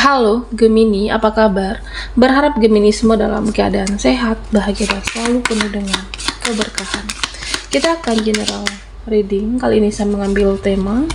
Halo Gemini, apa kabar? Berharap Gemini semua dalam keadaan sehat, bahagia, dan selalu penuh dengan keberkahan. Kita akan general reading. Kali ini saya mengambil tema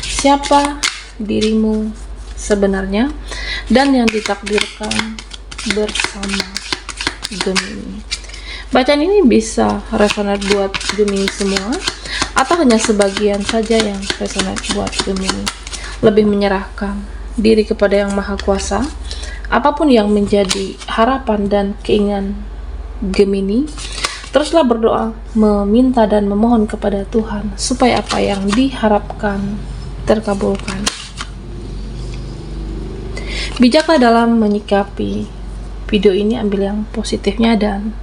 siapa dirimu sebenarnya dan yang ditakdirkan bersama Gemini. Bacaan ini bisa resonate buat Gemini semua atau hanya sebagian saja yang resonate buat Gemini. Lebih menyerahkan diri kepada Yang Maha Kuasa, apapun yang menjadi harapan dan keinginan Gemini, teruslah berdoa, meminta dan memohon kepada Tuhan supaya apa yang diharapkan terkabulkan. Bijaklah dalam menyikapi video ini, ambil yang positifnya dan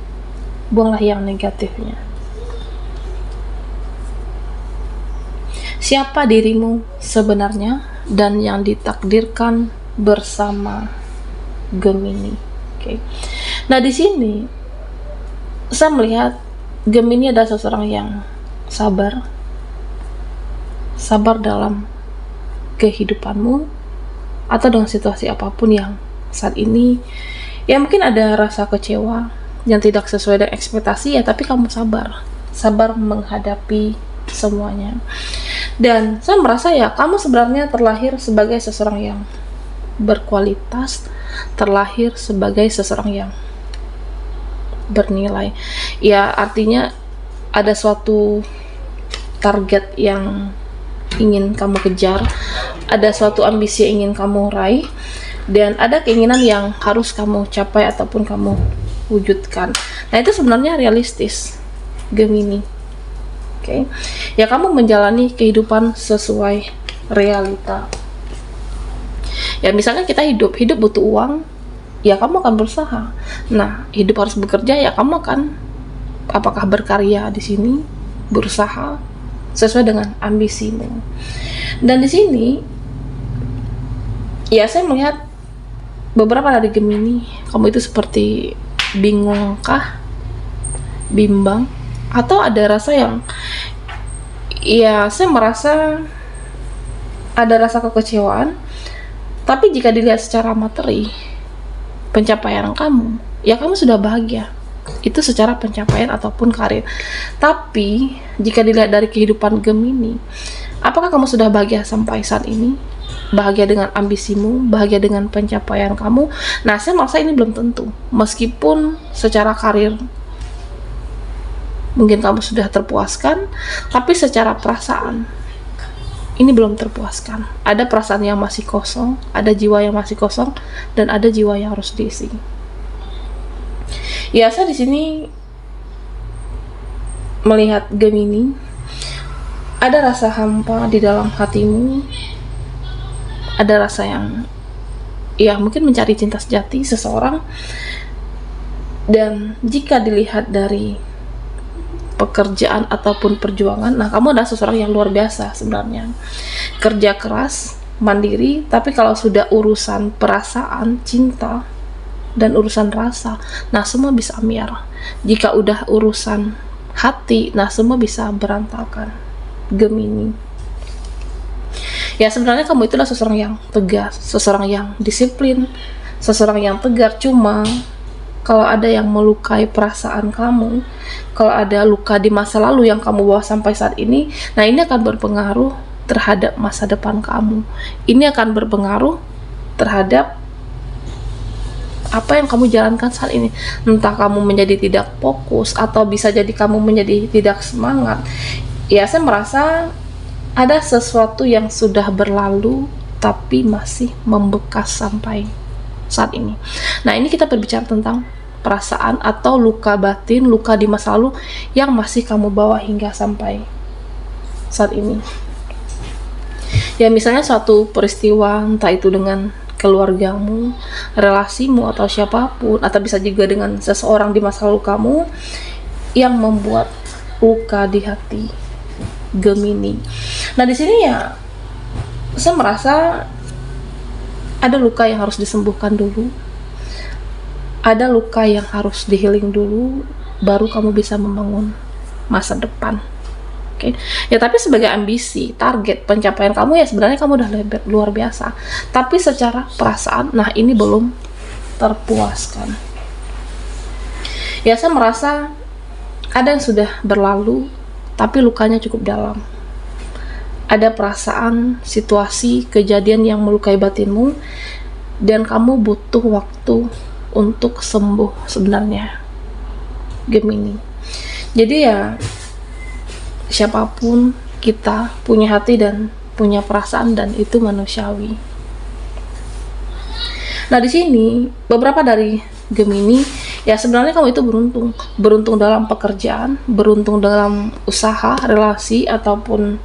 buanglah yang negatifnya. Siapa dirimu sebenarnya dan yang ditakdirkan bersama Gemini. Oke. Nah, di sini saya melihat Gemini adalah seseorang yang sabar dalam kehidupanmu atau dengan situasi apapun yang saat ini ya mungkin ada rasa kecewa yang tidak sesuai dengan ekspektasi ya, tapi kamu sabar menghadapi semuanya. Dan saya merasa ya kamu sebenarnya terlahir sebagai seseorang yang berkualitas, terlahir sebagai seseorang yang bernilai. Ya artinya ada suatu target yang ingin kamu kejar, ada suatu ambisi yang ingin kamu raih, dan ada keinginan yang harus kamu capai ataupun kamu wujudkan. Nah, itu sebenarnya realistis Gemini. Oke. Ya kamu menjalani kehidupan sesuai realita. Ya misalnya kita hidup butuh uang, ya kamu akan berusaha. Nah, hidup harus bekerja, ya kamu akan apakah berkarya di sini, berusaha sesuai dengan ambisimu. Dan di sini ya saya melihat beberapa dari Gemini, kamu itu seperti bingungkah, bimbang, atau ada rasa yang ya saya merasa ada rasa kekecewaan. Tapi jika dilihat secara materi pencapaian kamu, ya kamu sudah bahagia. Itu secara pencapaian ataupun karir. Tapi jika dilihat dari kehidupan Gemini, apakah kamu sudah bahagia sampai saat ini? Bahagia dengan ambisimu, bahagia dengan pencapaian kamu? Nah, saya merasa ini belum tentu. Meskipun secara karir mungkin kamu sudah terpuaskan, tapi secara perasaan ini belum terpuaskan. Ada perasaan yang masih kosong, ada jiwa yang masih kosong, dan ada jiwa yang harus diisi. Ya, saya di sini melihat Gemini, ada rasa hampa di dalam hatimu, ada rasa yang ya mungkin mencari cinta sejati seseorang. Dan jika dilihat dari pekerjaan ataupun perjuangan, nah kamu adalah seseorang yang luar biasa sebenarnya, kerja keras, mandiri, tapi kalau sudah urusan perasaan, cinta, dan urusan rasa, nah semua bisa ambiar. Jika udah urusan hati, nah semua bisa berantakan Gemini. Ya sebenarnya kamu itulah seseorang yang tegas, seseorang yang disiplin, seseorang yang tegar. Cuma kalau ada yang melukai perasaan kamu, kalau ada luka di masa lalu yang kamu bawa sampai saat ini, nah ini akan berpengaruh terhadap masa depan kamu. Ini akan berpengaruh terhadap apa yang kamu jalankan saat ini. Entah kamu menjadi tidak fokus, atau bisa jadi kamu menjadi tidak semangat. Ya, saya merasa ada sesuatu yang sudah berlalu tapi masih membekas sampai saat ini. Nah, ini kita berbicara tentang perasaan atau luka batin, luka di masa lalu yang masih kamu bawa hingga sampai saat ini. Ya misalnya suatu peristiwa, entah itu dengan keluargamu, relasimu, atau siapapun, atau bisa juga dengan seseorang di masa lalu kamu yang membuat luka di hati Gemini. Nah, di sini ya saya merasa ada luka yang harus disembuhkan dulu. Ada luka yang harus di-healing dulu, baru kamu bisa membangun masa depan. Oke. Ya tapi sebagai ambisi, target pencapaian kamu ya sebenarnya kamu udah luar biasa. Tapi secara perasaan, nah ini belum terpuaskan. Ya saya merasa ada yang sudah berlalu, tapi lukanya cukup dalam. Ada perasaan, situasi, kejadian yang melukai batinmu, dan kamu butuh waktu untuk sembuh sebenarnya, Gemini. Jadi ya siapapun kita punya hati dan punya perasaan, dan itu manusiawi. Nah di sini beberapa dari Gemini ya sebenarnya kamu itu beruntung dalam pekerjaan, beruntung dalam usaha, relasi ataupun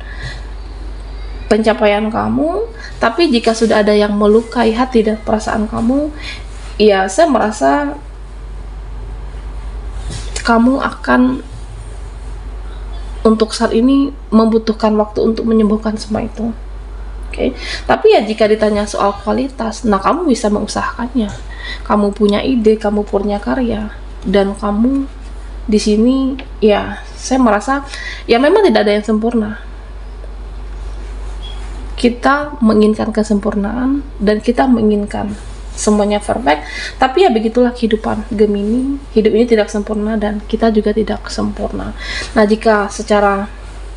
pencapaian kamu. Tapi jika sudah ada yang melukai hati dan perasaan kamu, ya saya merasa kamu akan untuk saat ini membutuhkan waktu untuk menyembuhkan semua itu. Oke. Tapi ya jika ditanya soal kualitas, nah kamu bisa mengusahakannya. Kamu punya ide, kamu punya karya, dan kamu di sini ya saya merasa ya memang tidak ada yang sempurna. Kita menginginkan kesempurnaan dan kita menginginkan semuanya perfect, tapi ya begitulah kehidupan Gemini. Hidup ini tidak sempurna dan kita juga tidak sempurna. Nah jika secara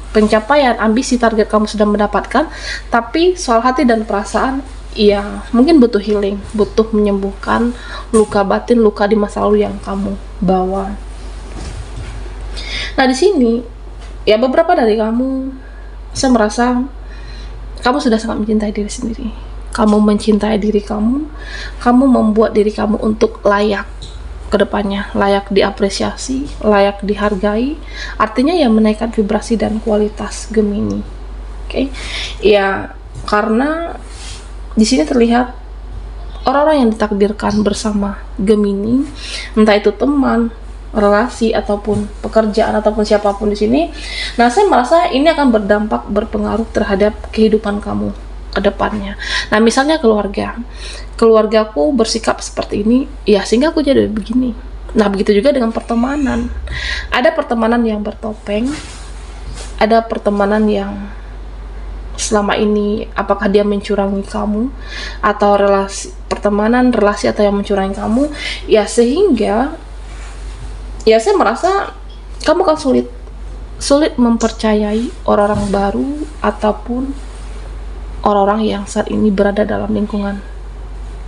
pencapaian, ambisi, target kamu sudah mendapatkan, tapi soal hati dan perasaan ya mungkin butuh healing, butuh menyembuhkan luka batin, luka di masa lalu yang kamu bawa. Nah di sini ya beberapa dari kamu saya merasa kamu sudah sangat mencintai diri sendiri. Kamu mencintai diri kamu membuat diri kamu untuk layak ke depannya, layak diapresiasi, layak dihargai. Artinya ya menaikkan vibrasi dan kualitas Gemini. Oke. Ya karena di sini terlihat orang-orang yang ditakdirkan bersama Gemini, entah itu teman, relasi ataupun pekerjaan ataupun siapapun di sini. Nah, saya merasa ini akan berdampak, berpengaruh terhadap kehidupan kamu ke depannya. Nah, misalnya keluargaku bersikap seperti ini, ya sehingga aku jadi begini. Nah, begitu juga dengan pertemanan. Ada pertemanan yang bertopeng, ada pertemanan yang selama ini apakah dia mencurangi kamu, atau relasi atau yang mencurangi kamu, ya sehingga ya saya merasa kamu akan sulit mempercayai orang-orang baru ataupun orang-orang yang saat ini berada dalam lingkungan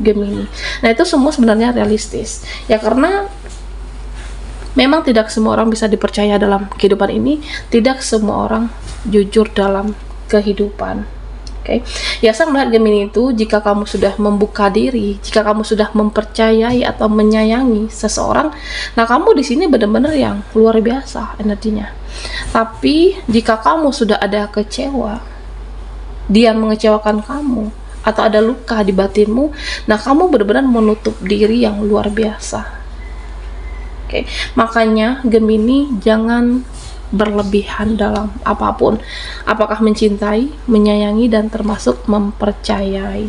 Gemini. Nah itu semua sebenarnya realistis ya, karena memang tidak semua orang bisa dipercaya dalam kehidupan ini, tidak semua orang jujur dalam kehidupan. Oke. Ya saya melihat Gemini itu, jika kamu sudah membuka diri, jika kamu sudah mempercayai atau menyayangi seseorang, nah kamu di sini benar-benar yang luar biasa energinya. Tapi jika kamu sudah ada kecewa, dia mengecewakan kamu, atau ada luka di batinmu, nah kamu benar-benar menutup diri yang luar biasa. Oke. Makanya Gemini jangan berlebihan dalam apapun, apakah mencintai, menyayangi, dan termasuk mempercayai.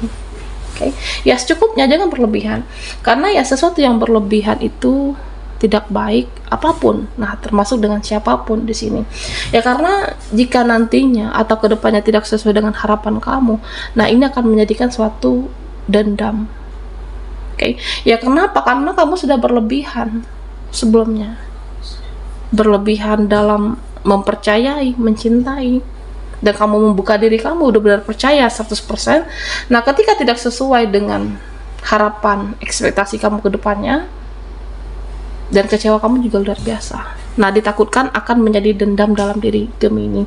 Oke. Ya secukupnya, jangan berlebihan, karena ya sesuatu yang berlebihan itu tidak baik apapun, nah termasuk dengan siapapun di sini. Ya karena jika nantinya atau kedepannya tidak sesuai dengan harapan kamu, nah ini akan menjadikan suatu dendam. Oke. Ya kenapa? Karena kamu sudah berlebihan sebelumnya, berlebihan dalam mempercayai, mencintai, dan kamu membuka diri kamu udah benar percaya 100%. Nah ketika tidak sesuai dengan harapan, ekspektasi kamu ke depannya, dan kecewa kamu juga luar biasa. Nah ditakutkan akan menjadi dendam dalam diri Gemini,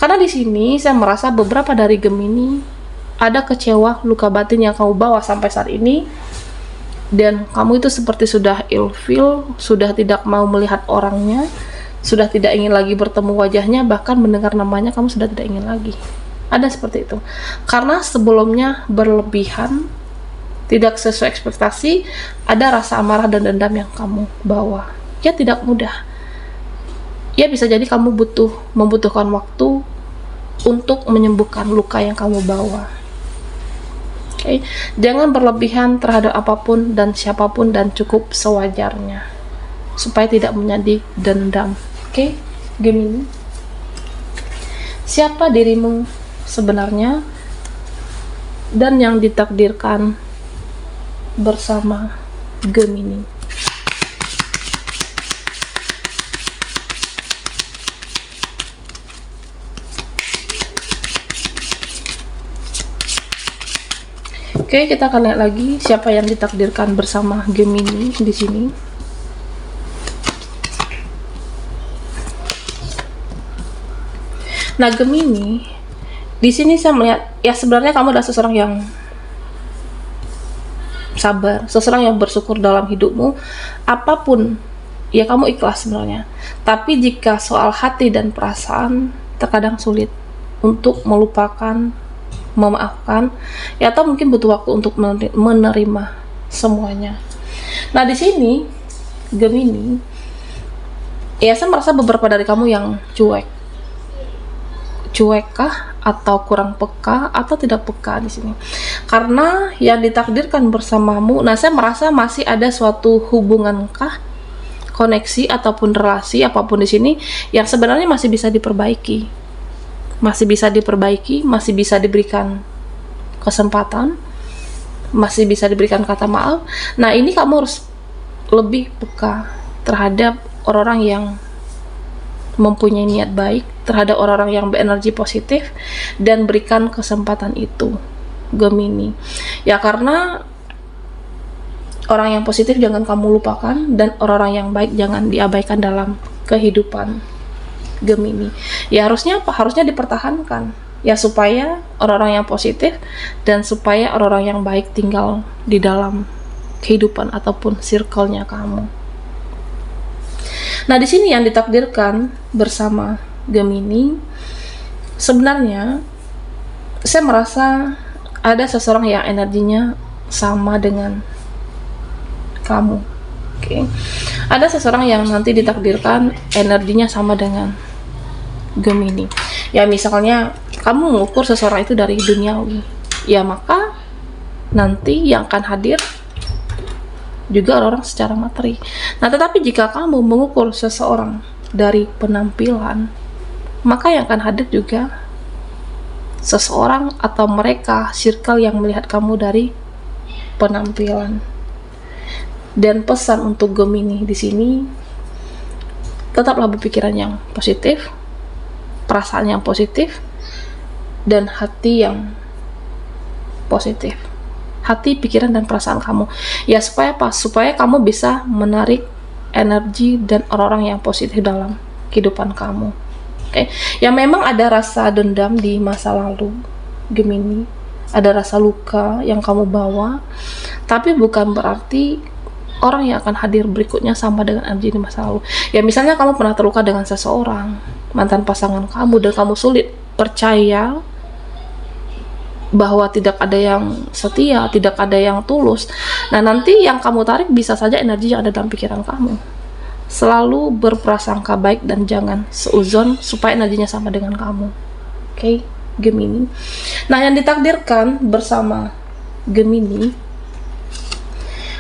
karena di sini saya merasa beberapa dari Gemini ada kecewa, luka batin yang kamu bawa sampai saat ini, dan kamu itu seperti sudah ilfeel, sudah tidak mau melihat orangnya, sudah tidak ingin lagi bertemu wajahnya, bahkan mendengar namanya kamu sudah tidak ingin lagi. Ada seperti itu, karena sebelumnya berlebihan, tidak sesuai ekspektasi, ada rasa amarah dan dendam yang kamu bawa. Ya tidak mudah. Ya bisa jadi kamu membutuhkan waktu untuk menyembuhkan luka yang kamu bawa. Okay. Jangan berlebihan terhadap apapun dan siapapun, dan cukup sewajarnya supaya tidak menjadi dendam. Oke, Gemini. siapa dirimu sebenarnya dan yang ditakdirkan bersama Gemini. Oke, kita akan lihat lagi siapa yang ditakdirkan bersama Gemini di sini. Nah, Gemini di sini saya melihat ya sebenarnya kamu adalah seseorang yang sabar, seseorang yang bersyukur dalam hidupmu. Apapun ya kamu ikhlas sebenarnya. Tapi jika soal hati dan perasaan terkadang sulit untuk melupakan, memaafkan, ya atau mungkin butuh waktu untuk menerima semuanya. Nah, di sini Gemini, ya saya merasa beberapa dari kamu yang cuekkah atau kurang peka atau tidak peka di sini. Karena yang ditakdirkan bersamamu, nah saya merasa masih ada suatu hubungankah, koneksi ataupun relasi apapun di sini yang sebenarnya masih bisa diperbaiki. Masih bisa diperbaiki, masih bisa diberikan kesempatan, masih bisa diberikan kata maaf. Nah, ini kamu harus lebih peka terhadap orang-orang yang mempunyai niat baik, terhadap orang-orang yang berenergi positif, dan berikan kesempatan itu, Gemini. Ya, karena orang yang positif jangan kamu lupakan, dan orang-orang yang baik jangan diabaikan dalam kehidupan Gemini. Ya harusnya apa? Harusnya dipertahankan. Ya supaya orang-orang yang positif dan supaya orang-orang yang baik tinggal di dalam kehidupan ataupun circle-nya kamu. Nah, di sini yang ditakdirkan bersama Gemini, sebenarnya saya merasa ada seseorang yang energinya sama dengan kamu. Oke. Ada seseorang yang nanti ditakdirkan energinya sama dengan Gemini. Ya misalnya kamu mengukur seseorang itu dari duniawi, ya maka nanti yang akan hadir juga orang secara materi. Nah, tetapi jika kamu mengukur seseorang dari penampilan, maka yang akan hadir juga seseorang atau mereka circle yang melihat kamu dari penampilan. Dan pesan untuk Gemini di sini, tetaplah berpikiran yang positif, perasaan yang positif, dan hati yang positif. Hati, pikiran, dan perasaan kamu. Ya supaya apa? Supaya kamu bisa menarik energi dan orang-orang yang positif dalam kehidupan kamu. Oke. Ya memang ada rasa dendam di masa lalu, Gemini. Ada rasa luka yang kamu bawa. Tapi bukan berarti orang yang akan hadir berikutnya sama dengan energi di masa lalu. Ya misalnya kamu pernah terluka dengan seseorang, mantan pasangan kamu, dan kamu sulit percaya bahwa tidak ada yang setia, tidak ada yang tulus. Nah, nanti yang kamu tarik bisa saja energi yang ada dalam pikiran kamu. Selalu berprasangka baik dan jangan seuzon supaya energinya sama dengan kamu. Oke, Gemini. Nah, yang ditakdirkan bersama Gemini,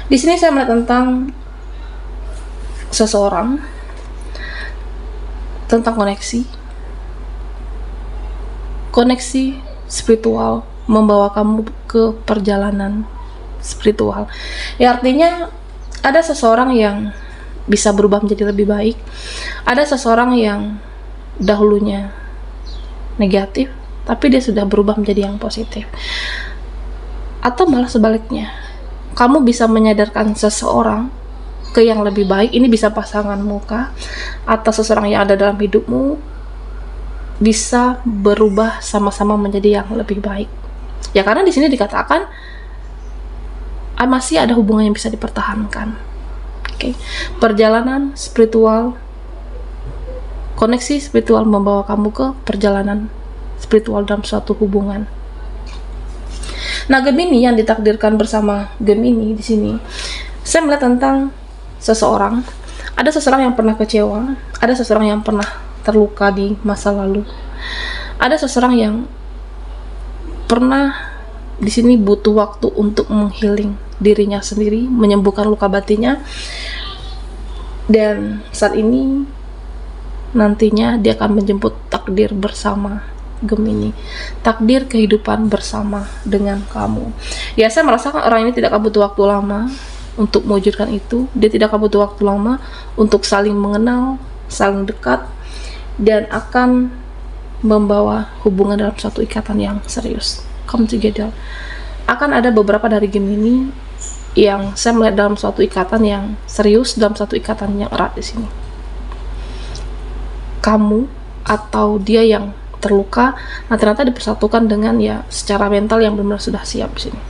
di sini saya melihat tentang seseorang, tentang koneksi spiritual, membawa kamu ke perjalanan spiritual. Ya artinya ada seseorang yang bisa berubah menjadi lebih baik. Ada seseorang yang dahulunya negatif, tapi dia sudah berubah menjadi yang positif. Atau malah sebaliknya, kamu bisa menyadarkan seseorang ke yang lebih baik. Ini bisa pasangan muka atau seseorang yang ada dalam hidupmu bisa berubah sama-sama menjadi yang lebih baik. Ya karena di sini dikatakan masih ada hubungan yang bisa dipertahankan. Oke. Perjalanan spiritual, koneksi spiritual membawa kamu ke perjalanan spiritual dalam suatu hubungan. Nah, Gemini yang ditakdirkan bersama Gemini di sini, saya melihat tentang seseorang. Ada seseorang yang pernah kecewa, ada seseorang yang pernah terluka di masa lalu. Ada seseorang yang pernah di sini butuh waktu untuk menghealing dirinya sendiri, menyembuhkan luka batinnya. Dan saat ini nantinya dia akan menjemput takdir bersama Gemini, takdir kehidupan bersama dengan kamu. Ya, saya merasakan orang ini tidak akan butuh waktu lama untuk mewujudkan itu. Dia tidak akan butuh waktu lama untuk saling mengenal, saling dekat, dan akan membawa hubungan dalam satu ikatan yang serius. Come together. Akan ada beberapa dari Gemini yang saya melihat dalam suatu ikatan yang serius, dalam satu ikatan yang erat di sini. Kamu atau dia yang terluka, nah ternyata dipersatukan dengan ya secara mental yang benar-benar sudah siap di sini.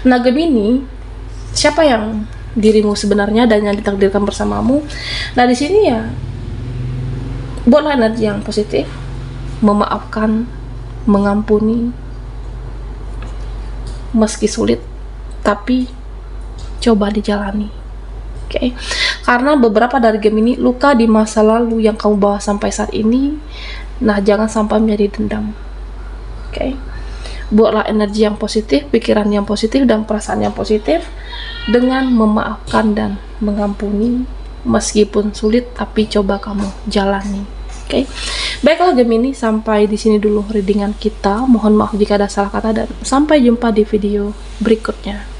Nah, Gemini, siapa yang dirimu sebenarnya dan yang ditakdirkan bersamamu? Nah, di sini ya buatlah energi yang positif, memaafkan, mengampuni, meski sulit, tapi coba dijalani. Oke. Karena beberapa dari Gemini luka di masa lalu yang kamu bawa sampai saat ini, nah jangan sampai menjadi dendam. Oke. Buatlah energi yang positif, pikiran yang positif, dan perasaan yang positif dengan memaafkan dan mengampuni, meskipun sulit, tapi coba kamu jalani. Oke. Baiklah Gemini, sampai di sini dulu readingan kita. Mohon maaf jika ada salah kata dan sampai jumpa di video berikutnya.